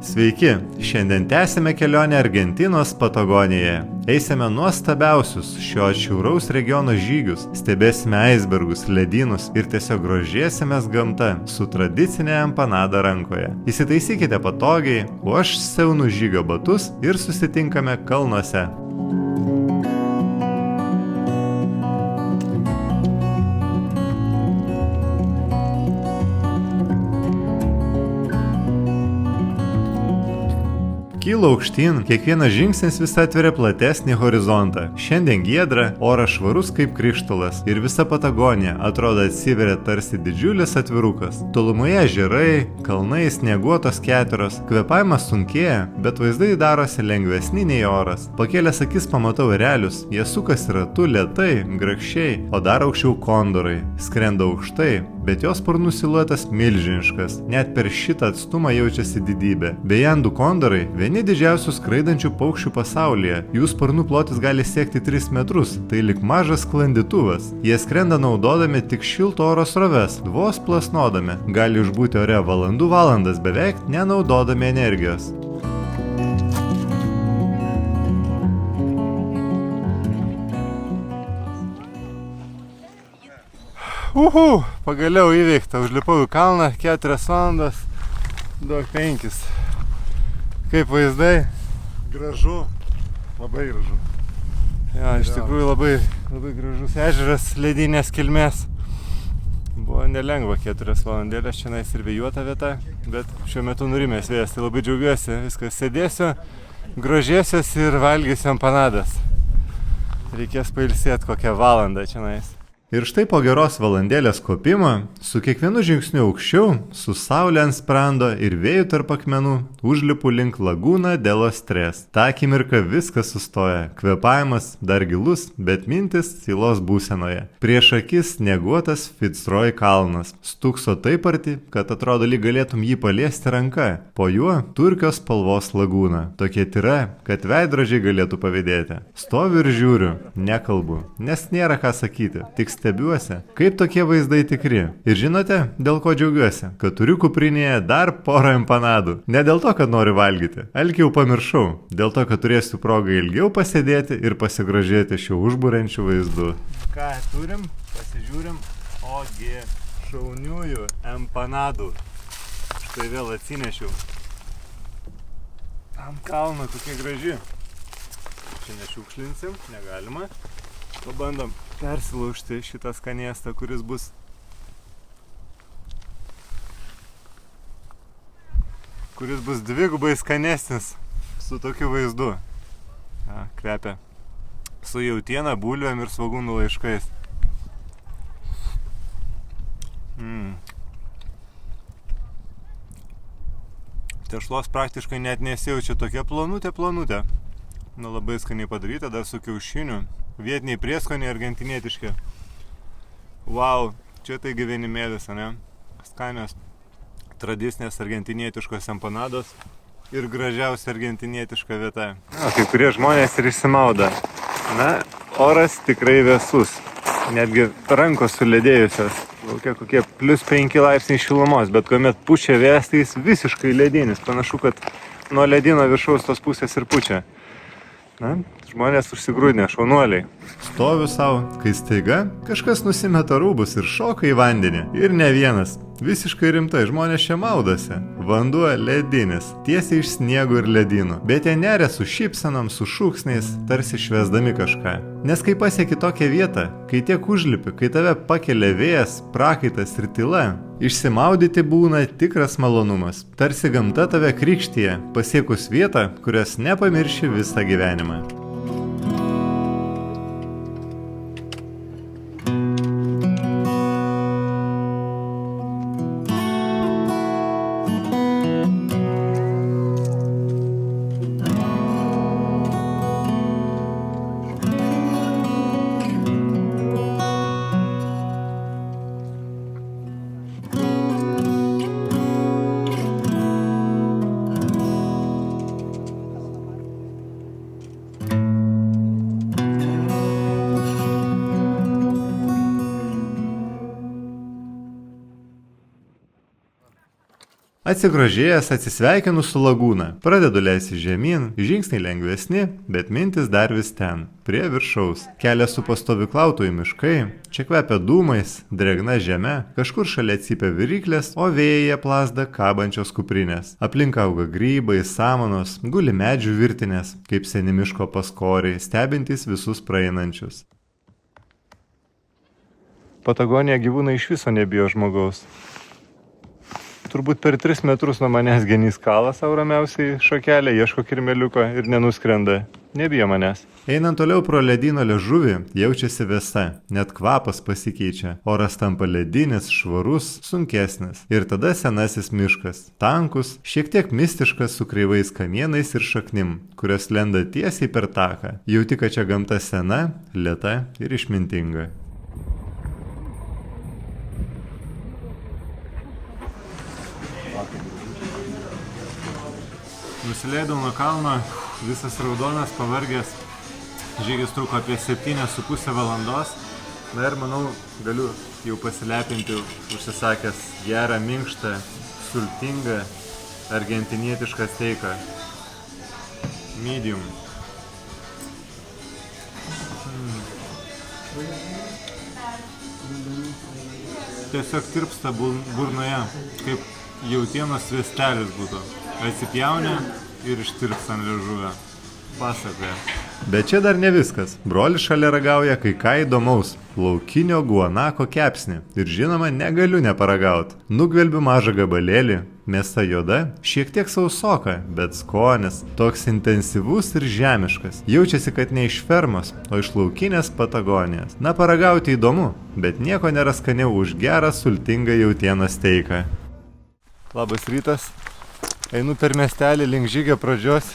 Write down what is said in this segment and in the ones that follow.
Sveiki, šiandien tęsime kelionę Argentinos Patagonijoje. Eisime nuostabiausius šio atšiauraus regiono žygius, stebėsime aisbergus, ledynus ir tiesiog grožėsimės gamta su tradicinė empanada rankoje. Įsitaisykite patogiai, o aš siaunu žygio batus ir susitinkame kalnuose. Kyla aukštyn, kiekvienas žingsnis vis atveria platesnį horizontą. Šiandien giedra, oras švarus kaip krištolas ir visa Patagonija atrodo atsiveria tarsi didžiulis atvirukas. Tolumoje ežerai, kalnai, snieguotos keteros, kvėpavimas sunkėja, bet vaizdai darosi lengvesni nei oras. Pakėlęs akis pamatau erelius, jie sukasi ratu lėtai, grakščiai, o dar aukščiau kondorai. Skrenda aukštai, bet jos sparnų siluetas milžiniškas. Net per šitą atstumą jaučiasi didybė. Beje, andų kondorai vieni didžiausių skraidančių paukščių pasaulyje. Jų sparnų plotis gali siekti 3 metrus, tai lyg mažas sklandytuvas. Jie skrenda naudodami tik šilto oro sroves, vos plasnodami. Gali išbūti ore valandų valandas beveik nenaudodami energijos. Pagaliau įveikta, užlipau į kalną, 4 valandas, duok 5. Kaip vaizdai? Gražu, labai gražu. Ja, iš tikrųjų labai gražus ežeras ledinės kilmės. Buvo nelengva 4 valandėlės, čia ir vėjuota vieta, bet šiuo metu nurimęs vėjas, tai labai džiaugiuosi, viskas sėdėsiu, grožėsiuosi ir valgysiu empanadas. Reikės pailsėti kokią valandą čia. Ir štai po geros valandėlės kopimo, su kiekvienu žingsniu aukščiau, su saulė ant sprando ir vėjų tarp akmenų, užlipu link Laguna de los Tres. Ta akimirka viskas sustoja, kvėpavimas dar gilus, bet mintis tylos būsenoje. Prieš akis snieguotas Fitzroy kalnas, stūkso taip arti, kad atrodo lyg galėtum jį paliesti ranka. Po juo turkios spalvos lagūna, tokia tyra, kad veidrodžiai galėtų pavydėti. Stoviu ir žiūriu, nekalbu, nes nėra ką sakyti, tik stebiuosi, kaip tokie vaizdai tikri. Ir žinote, dėl ko džiaugiuosi? Kad turiu kuprinėje dar porą empanadų. Ne dėl to, kad noriu valgyti. Alkį jau pamiršau. Dėl to, kad turėsiu progą ilgiau pasėdėti ir pasigrožėti šiuo užburiančiu vaizdu. Ką turim? Pasižiūrim. Ogi šauniųjų empanadų. Štai vėl atsinešiau. Ant kalno tokia graži. Čia nešiukšlinsim, negalima. Pabandom persilaužti šitą skanėstą, kuris bus dvigubai skanesnis su tokiu vaizdu. Kvepia su jautiena, bulvėm ir svogūnų laiškais. Tešlos praktiškai net nesijaučia, tokia plonutė. Labai skaniai padaryta, dar su kiaušiniu. Vietiniai prieskoniai argentinietiški. Wow, čia tai gyvenimėlis, ne? Skanios tradicinės argentinietiškos empanados ir gražiausia argentinietiška vieta. Kai kurie žmonės ir išsimauda. Oras tikrai vėsus. Netgi rankos suledėjusios. Kokie plus 5 laipsniai šilumos, bet kuomet pučia vėjas, tai jis visiškai ledinis. Panašu, kad nuo ledino viršaus tos pusės ir pučia. Žmonės užsigrūdinę, šaunuoliai. Stoviu savo, kai staiga kažkas nusimeta rūbus ir šoka į vandenį. Ir ne vienas. Visiškai rimtai, žmonės čia maudosi. Vanduo ledinis, tiesiai iš sniego ir ledynų. Bet jie neria su šypsenom, su šūksniais, tarsi švęsdami kažką. Nes kai pasieki tokią vietą, kai tiek užlipi, kai tave pakelia vėjas, prakaitas ir tyla, išsimaudyti būna tikras malonumas. Tarsi gamta tave krikštyje, pasiekus vietą, kurios nepamirši visą gyvenimą. Atsigrožėjęs atsisveikinu su lagūna. Pradedu leisti žemyn, žingsniai lengvesni, bet mintis dar vis ten, prie viršaus. Kelias su pastovyklautojų miškai, čia kvepia dūmais, drėgna žeme, kažkur šalia cypia viryklės, o vėjyje plazda kabančios kuprinės. Aplink auga grybai, samanos, guli medžių virtinės, kaip seni miško paskoriai, stebintys visus praeinančius. Patagonija gyvūnai iš viso nebijo žmogaus. Turbūt per 3 metrus nuo manęs genys kala savo ramiausiai šakelę, ieško kirmeliuko ir nenuskrenda. Nebijo manęs. Einant toliau pro ledyno liežuvį, jaučiasi vėsa, net kvapas pasikeičia. Oras tampa ledinis, švarus, sunkesnis. Ir tada senasis miškas. Tankus, šiek tiek mistiškas su kreivais kamienais ir šaknim, kurios lenda tiesiai per taką. Jauti, kad čia gamta sena, lėta ir išmintinga. Nusileidau nuo kalno, visas raudonas, pavargęs. Žygis truko apie 7,5 valandos. Na ir manau, galiu jau pasilepinti užsisakęs gerą, minkštą, sultingą, argentinietišką steiką. Medium. Tiesiog tirpsta burnoje, kaip jautienos sviestelis būtų. Atsipjaunė ir ištirps ant liežuvio. Pasakoja. Bet čia dar ne viskas. Brolis šalia ragauja kai ką įdomaus. Laukinio guanako kepsnį. Ir žinoma, negaliu neparagauti. Nugvelbiu mažą gabalėlį. Mėsa juoda, šiek tiek sausoka, bet skonis. Toks intensyvus ir žemiškas. Jaučiasi, kad ne iš fermos, o iš laukinės Patagonijos. Na, paragauti įdomu, bet nieko nėra skaniau už gerą sultingą jautienos steiką. Labas rytas. Einu per miestelį link žygio pradžios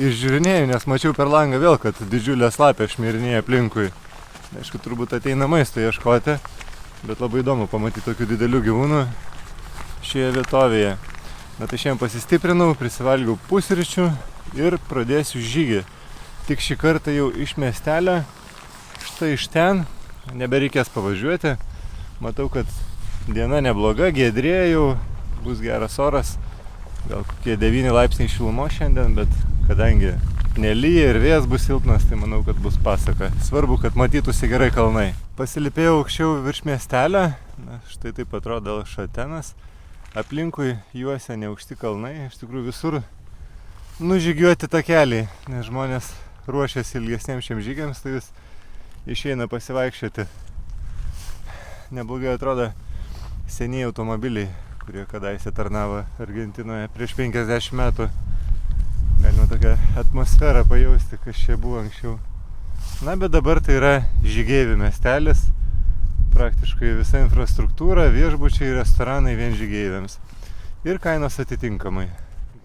ir žiūrinėjau, nes mačiau per langą vėl, kad didžiulė slapė šmirinėja aplinkui. Aišku, turbūt ateina maisto ieškoti, bet labai įdomu pamatyti tokių didelių gyvūnų šioje vietovėje. Na tai šiandien pasistiprinau, prisivalgiau pusryčių ir pradėsiu žygį. Tik šį kartą jau iš miestelio, štai iš ten, nebereikės pavažiuoti. Matau, kad diena nebloga, giedrė jau, bus geras oras. Gal kokie 9 laipsniai šilumos šiandien, bet kadangi nelyja ir vėjas bus silpnas, tai manau, kad bus pasaka. Svarbu, kad matytųsi gerai kalnai. Pasilipėjau aukščiau virš miestelio, na, štai taip atrodo Šatenas. Aplinkui juosia neaukšti kalnai, iš tikrųjų visur nužygiuoti takeliai, nes žmonės ruošiasi ilgesniems šiems žygiams, tai vis išeina pasivaikščioti. Neblogai atrodo seniai automobiliai, kurie kadaise tarnavo Argentinoje prieš 50 metų. Galima tokią atmosferą pajausti, kas čia buvo anksčiau. Na, bet dabar tai yra žygeivių miestelis. Praktiškai visa infrastruktūra, viešbučiai, restoranai vien žygeiviams. Ir kainos atitinkamai.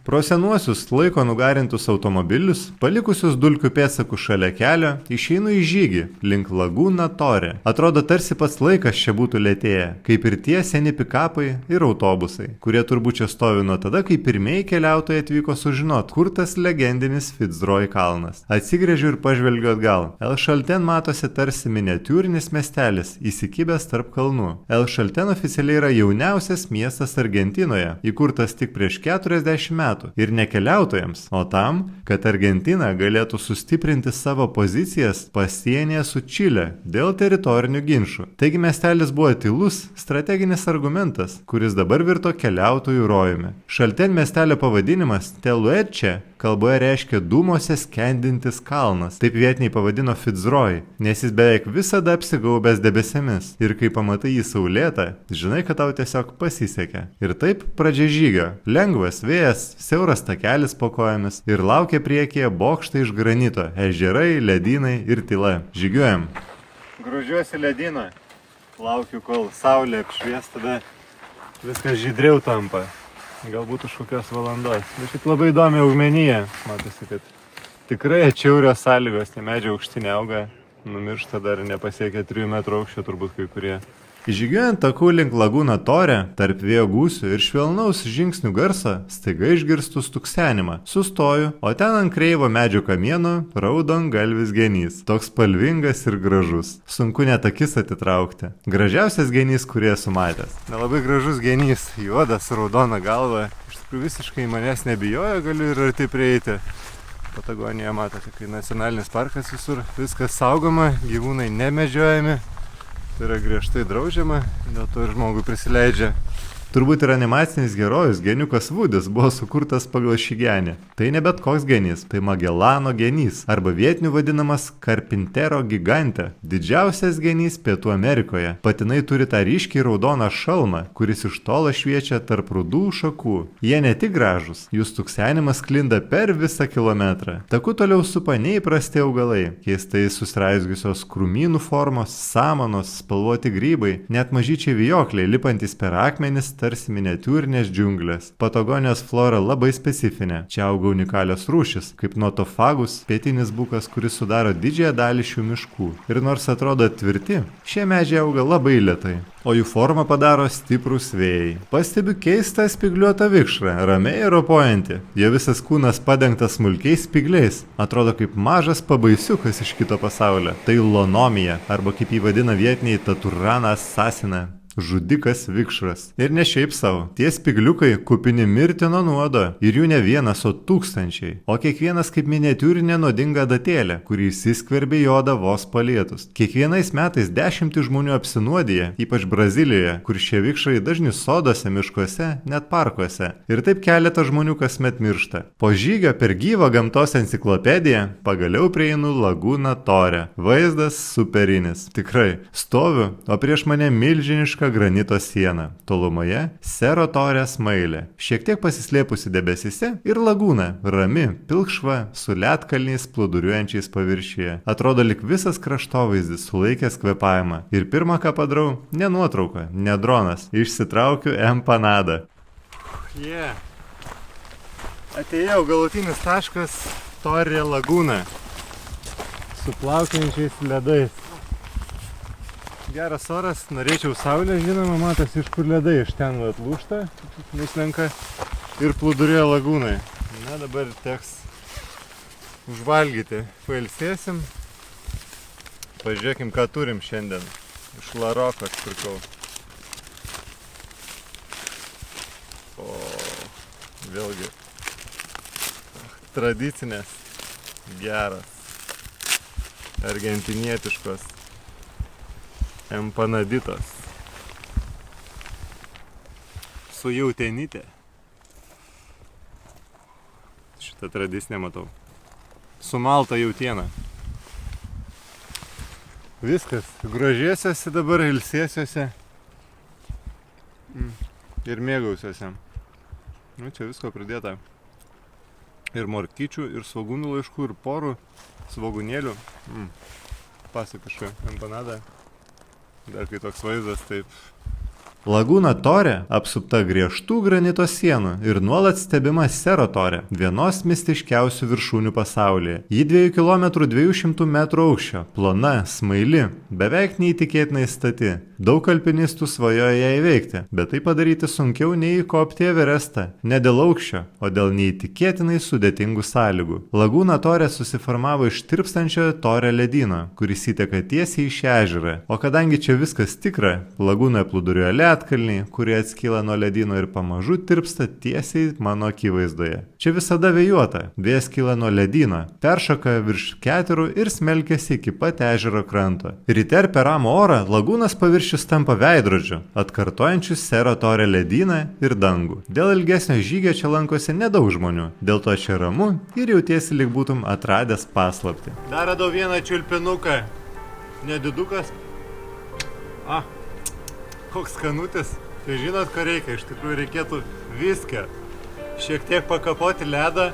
Pro senuosius laiko nugarintus automobilius, palikusius dulkių pėdsakų šalia kelio, išeinu į žygį link Laguna Torė. Atrodo, tarsi pats laikas čia būtų lėtėję, kaip ir tie seni pikapai ir autobusai, kurie turbūt čia stovi nuo tada, kai pirmieji keliautojai atvyko sužinot, kur tas legendinis Fitzroy kalnas. Atsigręžiu ir pažvelgiu atgal. El Chaltén matosi tarsi miniatiūrinis miestelis, įsikibęs tarp kalnų. El Chaltén oficialiai yra jauniausias miestas Argentinoje, įkurtas tik prieš 40 metų. Ir ne keliautojams, o tam, kad Argentina galėtų sustiprinti savo pozicijas pasienyje su Čile dėl teritorinių ginčų. Taigi miestelis buvo tylus, strateginis argumentas, kuris dabar virto keliautojų rojumi. Chaltén miestelio pavadinimas Telueche kalboje reiškia dūmose skendintis kalnas. Taip vietiniai pavadino Fitzroy, nes jis beveik visada apsigaubęs debesimis. Ir kai pamatai jį saulėtą, žinai, kad tau tiesiog pasisekė. Ir taip pradžia žygio. Lengvas vėjas, siauras takelis po kojomis ir laukia priekyje bokštai iš granito, ežerai, ledynai ir tyla. Žygiuojam. Gružiuosi ledyną. Laukiu, kol saulė apšvies, tada viskas žydriau tampa. Galbūt už kokios valandos. Bet šiaip labai įdomi augmenija. Matosi, kad tikrai atšiaurios sąlygos, tie medžiai aukšti neauga. Numiršta dar nepasiekia 3 metrų aukščio, turbūt kai kurie. Žygiuojant taku link Laguna Torė, tarp vėjo gūsių ir švelnaus žingsnių garso, staiga išgirstu stuksenimą. Sustoju, o ten ant kreivo medžio kamieno raudongalvis genys. Toks spalvingas ir gražus. Sunku net akis atitraukti. Gražiausias genys, kurį esu matęs. Labai gražus genys, juodas, raudona galva. Iš tikrųjų visiškai manęs nebijojo, galiu ir arti prieiti. Patagonija matote, kai nacionalinis parkas visur, viskas saugoma, gyvūnai nemedžiojami. Tai yra griežtai draudžiama, dėl to ir žmogui prisileidžia. Turbūt ir animacinis herojus geniukas Vudis buvo sukurtas pagal šį genį. Tai ne bet koks genys, tai Magellano genys, arba vietinių vadinamas Carpintero gigante. Didžiausias genys Pietų Amerikoje. Patinai turi tą ryškiai raudoną šalmą, kuris iš tolo šviečia tarp rudų šakų. Jie ne tik gražus, jų stuksenimas sklinda per visą kilometrą. Taku toliau supa neįprasti augalai, keistai susraizgiusios krūmynų formos, samanos, spalvoti grybai, net mažyčiai vijokliai lipantis per akmenis tarsi miniatiūrinės džiunglės. Patagonijos flora labai specifinė. Čia auga unikalios rūšis, kaip notofagus, pietinis bukas, kuris sudaro didžiąją dalį šių miškų. Ir nors atrodo tvirti, šie medžiai auga labai lėtai, o jų formą padaro stiprūs vėjai. Pastebiu keistą spygliuotą vikšrą, ramiai ropojantį. Jo visas kūnas padengtas smulkiais spygliais. Atrodo kaip mažas pabaisiukas iš kito pasaulio. Tai lonomija, arba kaip jį vadina vietiniai Taturana assasina. Žudikas vikšras. Ir ne šiaip savo. Tie spygliukai kupini mirtino nuodo. Ir jų ne vienas, o tūkstančiai. O kiekvienas kaip miniatiūrinė nuodinga adatėlė, kuri įsiskverbia į odą vos palietus. Kiekvienais metais 10 žmonių apsinuodija, ypač Brazilijoje, kur šie vikšrai dažni sodose, miškuose, net parkuose. Ir taip keletą žmonių kasmet miršta. Po žygio per gyvą gamtos enciklopediją pagaliau prieinu Laguna Torė. Vaizdas superinis. Tikrai. Stoviu, o prieš mane milžiniška granito siena. Tolumoje Sero Torės smailė, šiek tiek pasislėpusi debesise, ir lagūna, rami, pilkšva, su ledkalniais plūduriuojančiais paviršiuje. Atrodo lyg visas kraštovaizdis sulaikęs kvėpavimą. Ir pirmą, ką padarau, ne nuotrauka, ne dronas, išsitraukiu empanadą. Atėjau, galutinis taškas Torė Lagūna su plaukiančiais ledais. Geras oras, norėčiau saulę, žinoma, matas iš kur ledai, iš ten atlūžta, nuslenka ir plūdurėja lagūnai. Na, dabar teks užvalgyti. Pailsėsim. Pažiūrėkim, ką turim šiandien. Iš Laroko atspirkau. O, vėlgi. Tradicinės. Geras. Argentinietiškos. Empanaditos. Su jautienyte. Šitą tradicinę matau. Su malta jautiena. Viskas. Grožėsiuosi dabar, ilsėsiuosi. Ir mėgausiuosi. Nu, čia visko pridėta. Ir morkyčių, ir svogūnų laiškų, ir porų, svogūnėlių. Pasakiška empanada. Dar kai toks vaizdas, taip. Laguna Torė apsupta griežtų granito sienų ir nuolat stebima Sero Torė, vienos mistiškiausių viršūnių pasaulyje. Ji 2 km 200 m aukščio, plona, smaili, beveik neįtikėtinai stati. Daug alpinistų svajoja ją įveikti, bet tai padaryti sunkiau nei įkopti Everestą. Ne dėl aukščio, o dėl neįtikėtinai sudėtingų sąlygų. Laguna Torė susiformavo iš tirpstančio Torė ledyno, kuris įteka tiesiai į šią ežerą. O kadangi čia viskas tikra, lagūnoje plūduriuoja ledkalniai, kurie atskyla nuo ledyno ir pamažu tirpsta tiesiai mano akivaizdoje. Čia visada vėjuota, vėjas kyla nuo ledyno, peršoka virš keterų ir smelkiasi iki pat ežero kranto. Ryte per ramų orą lagūnos paviršius tampa veidrodžiu, atkartojančiu Sero Torė ledyną ir dangų. Dėl ilgesnio žygio čia lankosi nedaug žmonių, dėl to čia ramu ir jautiesi lyg būtum atradęs paslaptį. Dar radau vieną čiulpinuką, nedidukas. Koks skanutis. Tai žinot, ko reikia, iš tikrųjų reikėtų viską. Šiek tiek pakapoti ledą,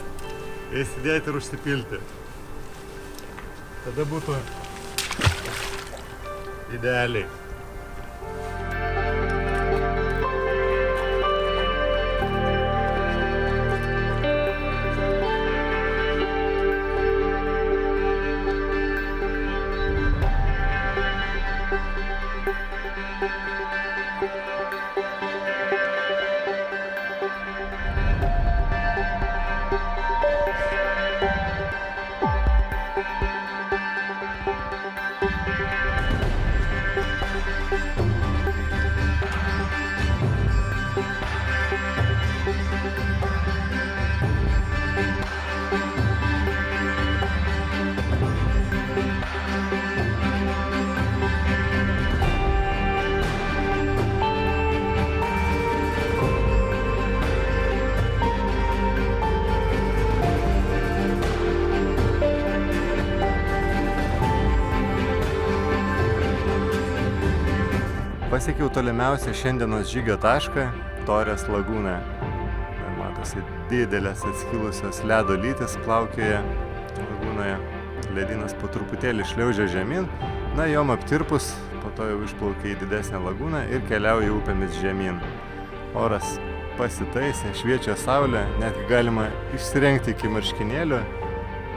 įsidėti ir užsipilti. Tada būtų idealiai. Pasiekiau tolimiausią šiandienos žygio tašką – Torės lagūną. Matosi didelės atskilusios ledo lytis plaukioja lagūnoje. Ledinas po truputėlį šliaužia žemyn, na jom aptirpus, po to jau išplaukia į didesnę lagūną ir keliauja upėmis žemyn. Oras pasitaisė, šviečia saulė, netgi galima išsirengti iki marškinėlių,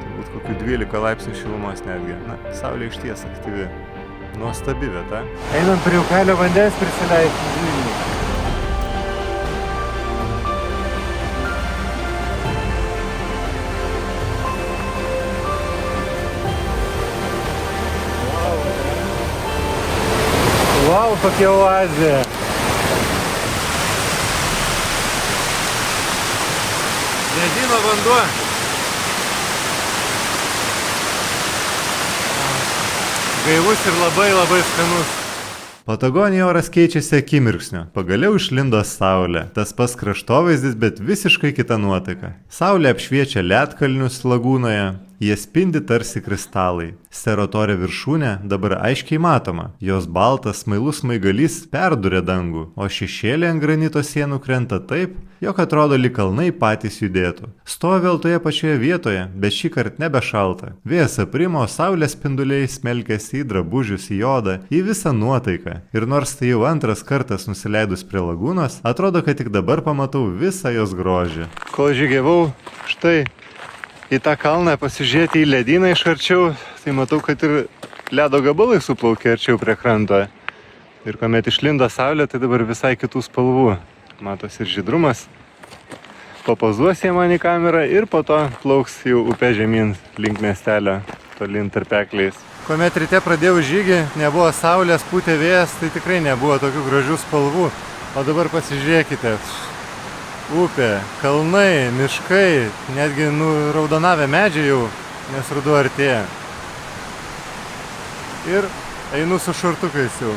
turbūt kokių 12 laipsnių šilumos netgi. Na, saulė išties aktyvi. Nuostabi vieta. Einam prie upelio vandens prisileisti žygį. Vau, kokia oazė! Ledyno vanduo. Gaivus ir labai skanus. Patagonijoje oras keičiasi akimirksniu. Pagaliau išlindo saulė. Tas pats kraštovaizdis, bet visiškai kita nuotaika. Saulė apšviečia ledkalnius lagūnoje. Jie spindi tarsi kristalai. Serotorė viršūnė dabar aiškiai matoma. Jos baltas smailus smaigalys perduria dangų, o šešėlė ant granito sienų krenta taip, jog atrodo lyg kalnai patys judėtų. Stovi vėl toje pačioje vietoje, bet šį kartą nebešalta. Vėjas aprimo, saulės spinduliai smelkėsi į drabužius, į jodą, į visą nuotaiką. Ir nors tai jau antras kartas nusileidus prie lagūnos, atrodo, kad tik dabar pamatau visą jos grožį. Kol žygiavau, štai į tą kalną pasižiūrėti į ledyną iš arčiau, tai matau, kad ir ledo gabalai suplaukė arčiau prie kranto. Ir kuomet išlindo saulė, tai dabar visai kitų spalvų. Matos ir žydrumas. Papozuos jie man į kamerą ir po to plauks jau upė žemyn link miestelio, tolyn tarpekliais. Kuomet ryte pradėjau žygį, nebuvo saulės, pūtė vėjas, tai tikrai nebuvo tokių gražių spalvų. O dabar pasižiūrėkite. Upė, kalnai, miškai, netgi raudonavę medžiai jau, nes ruduo artėja. Ir einu su šortukais jau,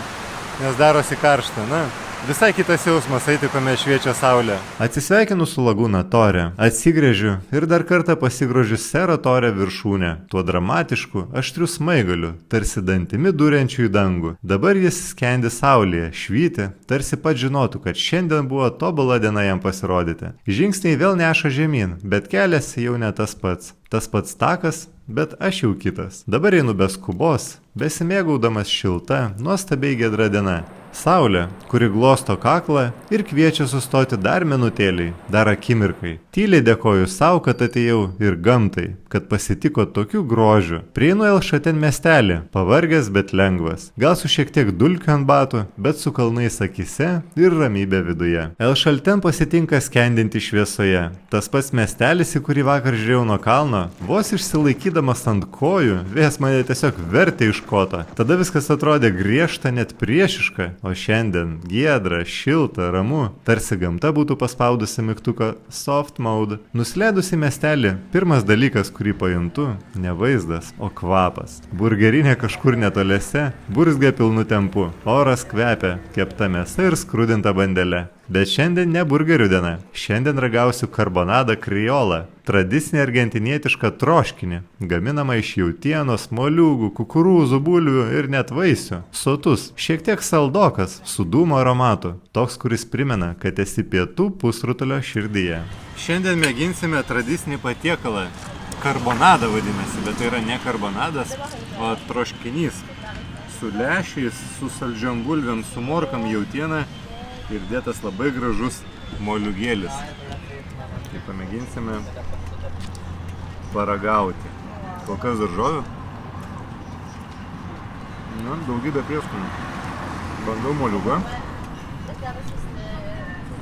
nes darosi karšta. Na, visai kitas jausmas eiti, kuomet šviečia saulė. Atsisveikinu su lagūna Torė, atsigręžiu ir dar kartą pasigrožiu Serotorė viršūnę, tuo dramatišku, aštriu smaigaliu, tarsi dantimi duriančiu į dangų. Dabar jis skendi saulėje, švyti, tarsi pats žinotų, kad šiandien buvo tobula diena jam pasirodyti. Žingsniai vėl neša žemyn, bet kelias jau ne tas pats. Tas pats takas, bet aš jau kitas. Dabar einu be skubos, besimėgaudamas šilta, nuostabiai giedra diena. Saulė, kuri glosto kaklą ir kviečia sustoti dar minutėliai, dar akimirkai. Tyliai dėkoju savo, kad atėjau ir gamtai, kad pasitiko tokių grožių. Prieinu Elšaten miestelį, pavargęs, bet lengvas. Gal su šiek tiek dulkių ant batų, bet su kalnais akise ir ramybė viduje. Elšaten pasitinka skendinti šviesoje. Tas pats miestelis, į kurį vakar žiūrėjau nuo kalno, vos išsilaikydamas ant kojų, vėjas mane tiesiog vertė iš koto. Tada viskas atrodė griežta, net priešiška. O šiandien giedra, šilta, ramu, tarsi gamta būtų paspaudusi mygtuką soft mode. Nusileidus į miestelį, pirmas dalykas, kurį pajuntu, ne vaizdas, o kvapas. Burgerinė kažkur netoliese, burzgia pilnu tempu. Oras kvepia, kepta mėsa ir skrudinta bandelė. Bet šiandien ne burgerių diena. Šiandien ragausiu karbonadą kriolą, tradicinį argentinietišką troškinį, gaminamą iš jautienos, moliūgų, kukurūzų, bulvių ir net vaisių. Sotus, šiek tiek saldokas, su dūmo aromatu, toks, kuris primena, kad esi pietų pusrutulio širdyje. Šiandien mėginsime tradicinį patiekalą. Karbonadą vadinasi, bet tai yra ne karbonadas, o troškinys. Su lęšiais, su saldžiom bulvėm, su morkam, jautiena. Ir dėtas labai gražus moliūgėlis. Tai pamėginsime paragauti. Kol kas daržovių. Na, daugybė prieskonių. Bandau moliūgą.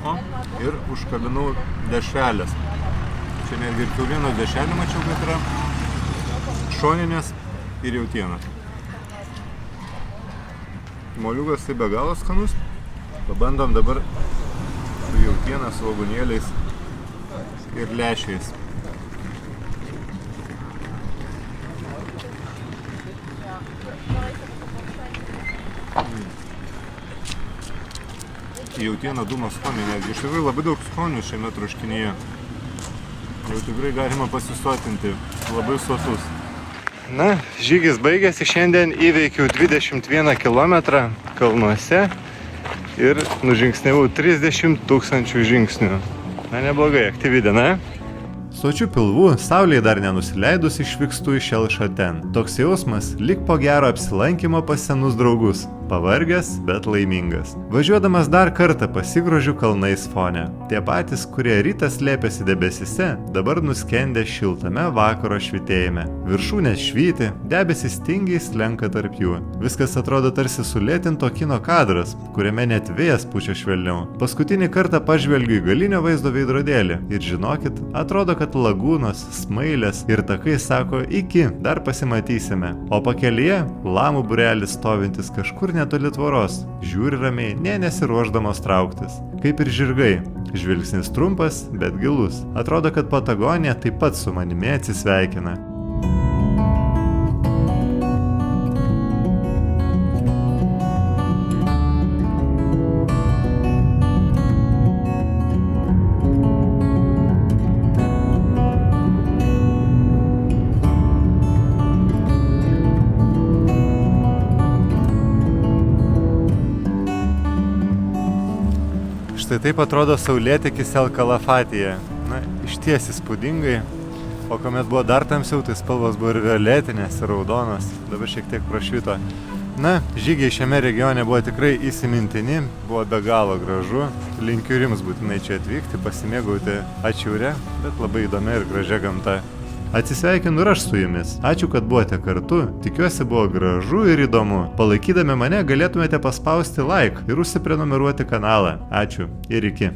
O, ir užkabinau dešrelės. Čia netgi ir kiaulienos dešrelė mačiau, kad yra šoninės ir jautienos. Moliūgas tai be galo skanus. Pabandom dabar su jautiena, su svogūnėliais ir lęšiais. Jautiena dūmo skonį, netgi iš tikrųjų labai daug skonių šiame troškinyje. Jau tikrai galima pasisotinti, labai sotus. Na, žygis baigėsi, šiandien įveikiau 21 km kalnuose ir nužingsniavau 30 000 žingsnių. Na, neblogai, aktyvi diena. Sočių pilvų, saulėje dar nenusileidus išvykstu iš Elšaten. Toks jausmas, lyg po gero apsilankimo pas senus draugus. Pavargęs, bet laimingas. Važiuodamas dar kartą pasigrožiu kalnais fone. Tie patys, kurie rytą slėpėsi debesise, dabar nuskendė šiltame vakaro švytėjime. Viršūnės švyti, debesys tingiai slenka tarp jų. Viskas atrodo tarsi sulėtinto kino kadras, kuriame net vėjas pučia švelniau. Paskutinį kartą pažvelgiu į galinio vaizdo veidrodėlį ir žinokit, atrodo, kad lagūnos, smailės ir takai sako iki, dar pasimatysime. O pakelyje lamų būrelis stovintis kažkur netoli tvoros, žiūri ramiai, nė nesiruošdamos trauktis. Kaip ir žirgai, žvilgsnis trumpas, bet gilus. Atrodo, kad Patagonija taip pat su manimi atsisveikina. Štai taip atrodo saulėtekis El Kalafatyje. Na, išties įspūdingai. O kuomet buvo dar tamsiau, tai spalvos buvo ir violetinės, ir raudonos. Dabar šiek tiek prašvito. Na, žygiai šiame regione buvo tikrai įsimintini, buvo be galo gražu. Linkiu ir jums būtinai čia atvykti, pasimėgauti atšiaurę, bet labai įdomia ir gražia gamta. Atsisveikinu ir aš su jumis. Ačiū, kad buvote kartu. Tikiuosi buvo gražu ir įdomu. Palaikydami mane galėtumėte paspausti like ir užsiprenumeruoti kanalą. Ačiū ir iki.